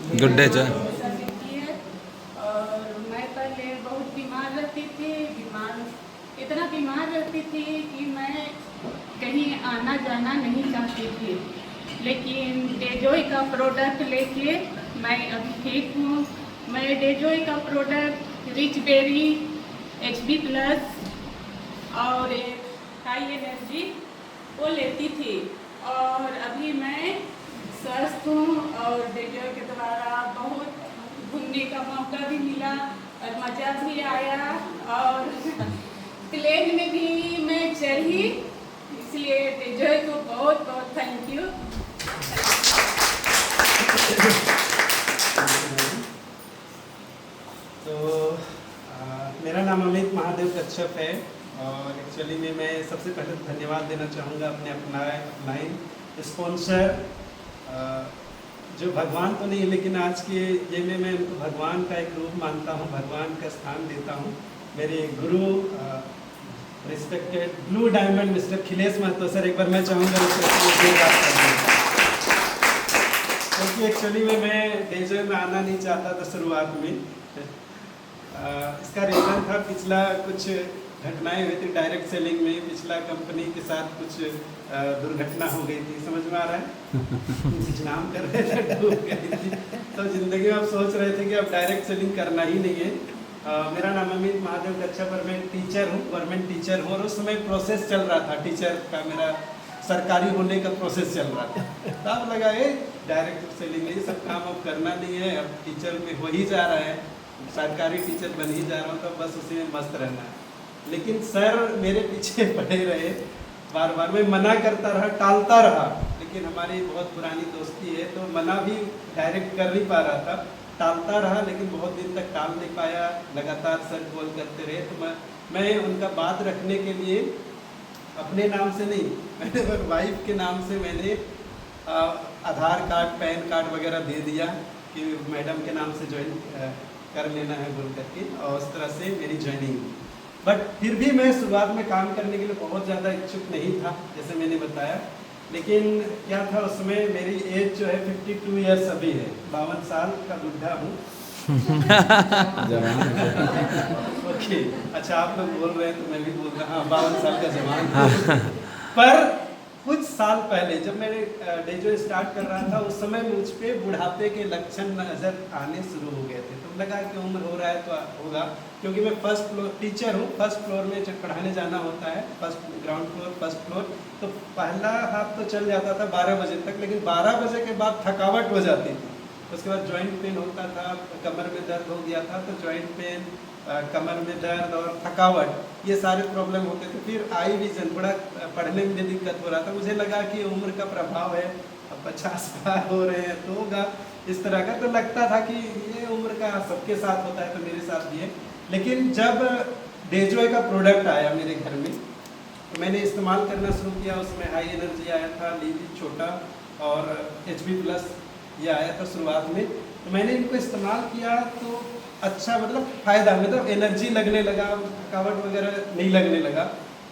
Good day sir. और मैं पहले बहुत बीमार रहती थी, इतना बीमार रहती थी कि मैं कहीं आना जाना नहीं चाहती थी। लेकिन डेजोई का प्रोडक्ट लेके मैं अभी ठीक हूँ। मैं डेजोई का product rich berry, HP plus और एक हाई एनर्जी वो लेती थी और अभी मैं स्वस्थ हूँ। और डेजोई के द्वारा बहुत घूमने का मौका भी मिला और मज़ा भी आया और प्लेन में भी मैं चढ़ी, इसलिए डेजोई को बहुत बहुत थैंक यू। तो मेरा नाम अमित महादेव कच्छप है और एक्चुअली में मैं सबसे पहले धन्यवाद देना चाहूँगा अपने अपलाइन स्पॉन्सर, जो भगवान तो नहीं लेकिन आज के ये में मैं उनको भगवान का एक रूप मानता हूँ, भगवान का स्थान देता हूँ। मेरे गुरु respected blue diamond mister Khilesh Mahto sir, एक बार मैं चाहूँगा क्योंकि एक्चुअली में मैं डेजोई में आना नहीं चाहता था शुरुआत में। इसका रीज़न था पिछला कुछ घटनाएं हुई थी डायरेक्ट सेलिंग में, पिछला कंपनी के साथ कुछ दुर्घटना हो गई थी, समझ में आ रहा है कुछ नाम कर रहे थे, डूब गई थी। तो ज़िंदगी में आप सोच रहे थे कि अब डायरेक्ट सेलिंग करना ही नहीं है। मेरा नाम अमित महादेव कच्छप और मैं टीचर हूँ, गवर्नमेंट टीचर हूँ और उस समय प्रोसेस चल रहा था टीचर का, मेरा सरकारी होने का प्रोसेस चल रहा था। तब लगा ये डायरेक्ट सेलिंग ये सब काम अब करना नहीं है, अब टीचर में हो ही जा रहा है, सरकारी टीचर बन ही जा रहा हूँ, तो बस उसी में मस्त रहना है। लेकिन सर मेरे पीछे पड़े रहे, बार बार मैं मना करता रहा, टालता रहा, लेकिन हमारी बहुत पुरानी दोस्ती है तो मना भी डायरेक्ट कर नहीं पा रहा था, टालता रहा, लेकिन बहुत दिन तक टाल नहीं पाया, लगातार सर कॉल करते रहे। तो मैं उनका बात रखने के लिए अपने नाम से नहीं, मैंने वाइफ के नाम से मैंने आधार कार्ड, पैन कार्ड वगैरह दे दिया कि मैडम के नाम से ज्वाइन कर लेना है बोल करके, और उस तरह से मेरी ज्वाइनिंग। बट फिर भी मैं शुरुआत में काम करने के लिए बहुत ज़्यादा इच्छुक नहीं था, जैसे मैंने बताया। लेकिन क्या था उसमें मेरी एज जो है 52 ईयर्स अभी है, 52 साल का बुढ़ा हूँ। ओके, अच्छा आप लोग बोल रहे हैं तो मैं भी बोल रहा हूँ, 52 साल का जवान। पर कुछ साल पहले जब मैंने डेजो स्टार्ट कर रहा था, उस समय मुझ पे बुढ़ापे के लक्षण नज़र आने शुरू हो गए थे। तो लगा कि उम्र हो रहा है तो होगा, क्योंकि मैं फर्स्ट फ्लोर टीचर हूँ, फर्स्ट फ्लोर में जब पढ़ाने जाना होता है, first ground floor first floor, तो पहला हाफ तो चल जाता था 12 बजे तक, लेकिन 12 बजे के बाद थकावट हो जाती थी। उसके बाद जॉइंट पेन होता था, कमर में दर्द हो गया था, तो जॉइंट पेन, कमर में दर्द और थकावट, ये सारे प्रॉब्लम होते थे। फिर आई विजन, बड़ा पढ़ने में दिक्कत हो रहा था। मुझे लगा कि उम्र का प्रभाव है, अब 50 पार हो रहे हैं तो होगा इस तरह का, तो लगता था कि ये उम्र का सबके साथ होता है तो मेरे साथ भी है। लेकिन जब डेजोई का प्रोडक्ट आया मेरे घर में तो मैंने इस्तेमाल करना शुरू किया। उसमें हाई एनर्जी आया था, लीवी छोटा और HP प्लस ये आया था शुरुआत में। तो मैंने इनको इस्तेमाल किया तो अच्छा, मतलब फ़ायदा, मतलब एनर्जी लगने लगा, थकावट वगैरह नहीं लगने लगा।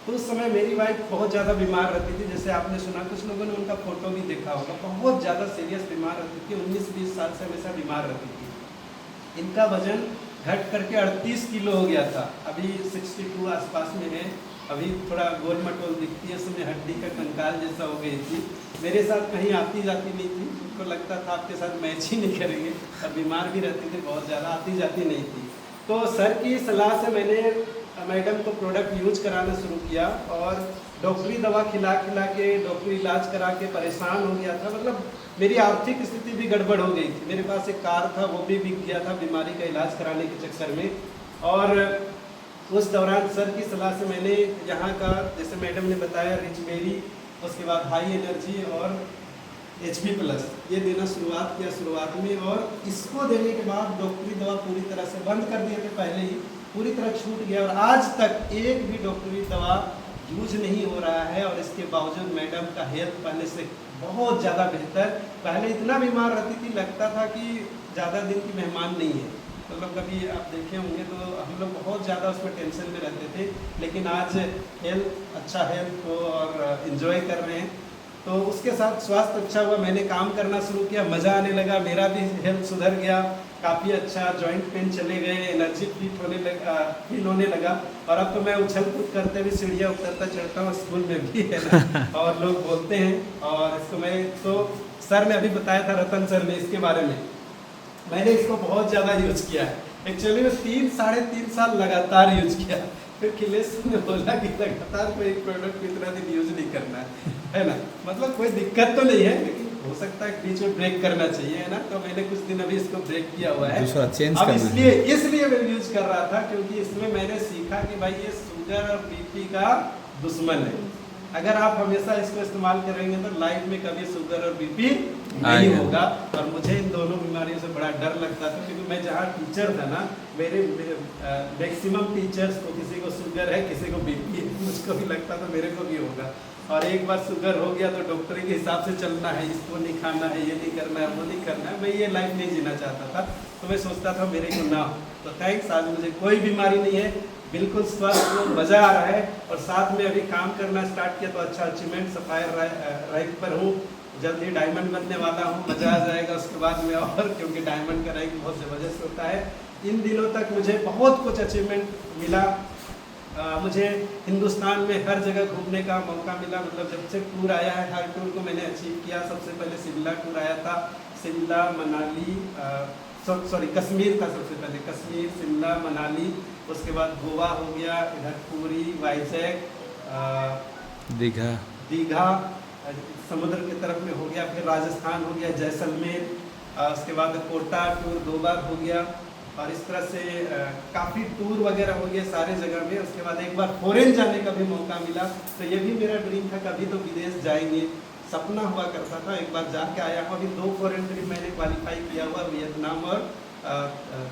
तो उस समय मेरी वाइफ बहुत ज़्यादा बीमार रहती थी, जैसे आपने सुना, कुछ लोगों ने उनका फ़ोटो भी देखा होगा, बहुत ज़्यादा सीरियस बीमार रहती थी, 19-20 साल से हमेशा बीमार रहती थी। इनका वजन घट करके 38 किलो हो गया था, अभी 62 आसपास में है। अभी थोड़ा गोल मटोल दिखती है, उसमें हड्डी का कंकाल जैसा हो गई थी। मेरे साथ कहीं आती जाती नहीं थी, उनको लगता था आपके साथ मैच ही नहीं करेंगे, और बीमार भी रहती थी बहुत ज़्यादा, आती जाती नहीं थी। तो सर की सलाह से मैंने मैडम को प्रोडक्ट यूज कराना शुरू किया और डॉक्टरी दवा खिला के, डॉक्टरी इलाज करा के परेशान हो गया था। मतलब मेरी आर्थिक स्थिति भी गड़बड़ हो गई थी। मेरे पास एक कार था, वो भी बिक गया था बीमारी का इलाज कराने के चक्कर में। और उस दौरान सर की सलाह से मैंने यहाँ का, जैसे मैडम ने बताया, रिच बेरी, उसके बाद हाई एनर्जी और HP प्लस, ये देना शुरुआत किया शुरुआत में। और इसको देने के बाद डॉक्टरी दवा पूरी तरह से बंद कर दिए थे, पहले ही पूरी तरह छूट गया और आज तक एक भी डॉक्टरी दवा यूज नहीं हो रहा है। और इसके बावजूद मैडम का हेल्थ पहले से बहुत ज़्यादा बेहतर। पहले इतना बीमार रहती थी, लगता था कि ज़्यादा दिन की मेहमान नहीं है, मतलब कभी आप देखे होंगे तो हम लोग बहुत ज़्यादा उसमें टेंशन में रहते थे। लेकिन आज हेल्थ, अच्छा हेल्थ को और इन्जॉय कर रहे हैं। तो उसके साथ स्वास्थ्य अच्छा हुआ, मैंने काम करना शुरू किया, मज़ा आने लगा, मेरा भी हेल्थ सुधर गया काफ़ी अच्छा, जॉइंट पेन चले गए, एनर्जी फील होने लगा। और अब तो मैं उछल कूद करते भी सीढ़ियाँ उतरता चढ़ता हूँ, स्कूल में भी है ना और लोग बोलते हैं। और इसको मैं तो सर ने अभी बताया था, रतन सर ने इसके बारे में, मैंने इसको बहुत ज़्यादा यूज़ किया है। एक्चुअली में 3-3.5 साल लगातार यूज़ किया। फिर खिलेश ने बोला कि लगातार कोई एक प्रोडक्ट को इतना दिन यूज़ नहीं करना है ना, मतलब कोई दिक्कत तो नहीं है, लेकिन हो सकता है बीच में ब्रेक करना चाहिए, है ना। तो मैंने कुछ दिन अभी इसको ब्रेक किया हुआ है, दूसरा चेंज अब करना इसलिए मैं यूज़ कर रहा था, क्योंकि इसमें मैंने सीखा कि भाई ये शुगर और बीपी का दुश्मन है। अगर आप हमेशा इसको इस्तेमाल करेंगे तो लाइफ में कभी शुगर और बीपी नहीं होगा। और मुझे इन दोनों बीमारियों से बड़ा डर लगता था, क्योंकि मैं जहाँ टीचर था ना, मेरे मैक्सिमम टीचर्स को किसी को शुगर है, किसी को बीपी है, मुझको भी लगता था मेरे को भी होगा। और एक बार शुगर हो गया तो डॉक्टर के हिसाब से चलना है, इसको नहीं खाना है, ये नहीं करना है, वो नहीं करना है। मैं ये लाइफ नहीं जीना चाहता था, तो मैं सोचता था मेरे को ना हो। तो थैंक्स, आज मुझे कोई बीमारी नहीं है, बिल्कुल स्वस्थ हूँ, मज़ा आ रहा है। और साथ में अभी काम करना स्टार्ट किया तो अच्छा अचीवमेंट, सफायर रैंक पर हूँ, जल्द ही डायमंड बनने वाला हूँ, मज़ा आ जाएगा उसके बाद में। और क्योंकि डायमंड का रैंक बहुत ज़बरदस्त होता है। इन दिनों तक मुझे बहुत कुछ अचीवमेंट मिला, मुझे हिंदुस्तान में हर जगह घूमने का मौका मिला। मतलब जब से टूर आया है, हर टूर को मैंने अचीव किया। सबसे पहले शिमला टूर आया था, शिमला मनाली, सॉरी कश्मीर था सबसे पहले, कश्मीर शिमला मनाली, उसके बाद गोवा हो गया, इधर पुरी वाइजैक दीघा समुद्र की तरफ में हो गया, फिर राजस्थान हो गया, जैसलमेर, उसके बाद कोटा टूर 2 बार हो गया। और इस तरह से काफ़ी टूर वगैरह हो गए सारे जगह में। उसके बाद एक बार फॉरेन जाने का भी मौका मिला, तो ये भी मेरा ड्रीम था, कभी तो विदेश जाएंगे, सपना हुआ करता था। एक बार जाके आया हूँ, अभी 2 फॉरेन ट्रिप मैंने क्वालिफाई किया हुआ, वियतनाम और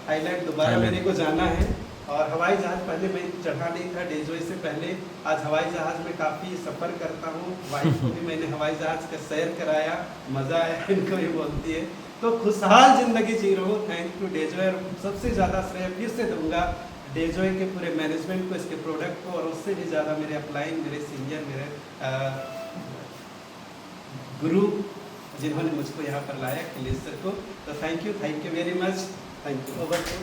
थाईलैंड दोबारा मेरे को जाना है। और हवाई जहाज़ पहले मैं चढ़ा नहीं था, डेजोई से पहले। आज हवाई जहाज़ में काफ़ी सफ़र करता हूँ, वाइफ को भी मैंने हवाई जहाज़ का सैर कराया, मज़ा आया, इनको भी बोलती है। तो खुशहाल ज़िंदगी जी रहा हूँ, थैंक टू डेजोय। और सबसे ज़्यादा श्रेय फिर से दूंगा डेजोय के पूरे मैनेजमेंट को, इसके प्रोडक्ट को, और उससे भी ज़्यादा मेरे अपलाइन, मेरे सीनियर, मेरे गुरु जिन्होंने मुझको यहाँ पर लाया, खिलेश सर को। तो thank you very much, thank you. Over to